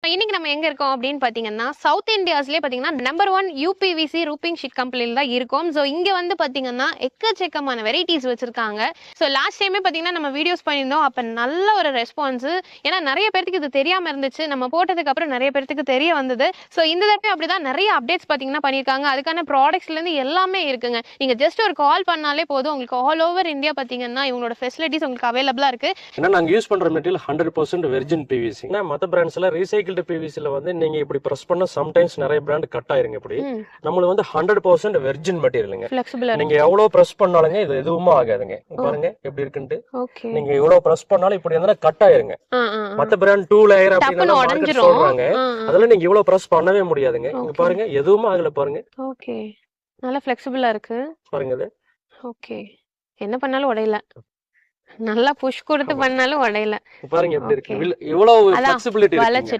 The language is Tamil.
இன்னைக்கு நம்ம எங்க இருக்கோம் அப்படின்னு பாத்தீங்கன்னா சவுத் இந்தியாஸ்லயே பாத்தீங்கன்னா நம்பர் 1 யூபிவிசி ரூபிங் ஷீட் கம்பெனில தான் இருக்கும். ஸோ இங்க வந்து பாத்தீங்கன்னா எக்கச்சக்கமான வெரைட்டிஸ் வச்சிருக்காங்க. ஸோ லாஸ்ட் டைமே பாத்தீங்கன்னா நம்ம வீடியோஸ் பண்ணியிருந்தோம். அப்ப நல்ல ஒரு ரெஸ்பான்ஸ். ஏன்னா நிறைய பேருக்கு இது தெரியாம இருந்துச்சு. நம்ம போட்டதுக்கு அப்புறம் நிறைய பேருக்கு தெரிய வந்தது. ஸோ இந்த தடவை அப்படிதான் நிறைய அப்டேட்ஸ் பாத்தீங்கன்னா பண்ணிருக்காங்க. அதுக்கான ப்ராடக்ட்ஸ்ல இருந்து எல்லாமே இருக்குங்க. நீங்க ஜஸ்ட் ஒரு கால் பண்ணாலே போதும், உங்களுக்கு ஆல் ஓவர் இந்தியா பாத்தீங்கன்னா இவங்களோட ஃபெசிலிட்டிஸ் உங்களுக்கு அவைலபிளா இருக்கு. ஏன்னா நாங்க யூஸ் பண்ற மெட்டீரியல் 100% வெர்ஜின் பிவிசி. மற்ற பிராண்ட்ஸ்ல ரீசைக்கிள்டு பிவிசில வந்து நீங்க இப்படி பிரஸ் பண்ண சம்டைம்ஸ் நிறைய பிராண்ட் கட் ஆயிருங்க. இப்படி நம்மளுக்கு வந்து 100% வெர்ஜின் மெட்டீரியலுங்க. நீங்க எவ்வளவு பிரஸ் பண்ணாலுங்க இது எதுவுமே ஆகாதுங்க. பாருங்க எப்படி இருக்குன்னு. நீங்க எவ்வளவு பிரஸ் பண்ணாலும் இப்படி இருந்தா கட் ஆயிருங்க. மத்த பிராண்ட் 2 லேயர் அப்படின்னு மார்க்கெட் சொல்றாங்க. அதெல்லாம் நீங்க இவ்வளவு பிரஸ் பண்ணவே முடியாதுங்க. இங்க பாருங்க எதுவுமே ஆகல பாருங்க. ஓகே, நல்லா ஃப்ளெக்சிபிளா இருக்கு பாருங்க இது. ஓகே, என்ன பண்ணாலும் உடையல. நல்லா புஷ் கொடுத்து பண்ணாலும் உடையல. பாருங்க எப்படி இருக்கு. இவ்வளவு ஃப்ளெக்சிபிலிட்டி இருக்கு.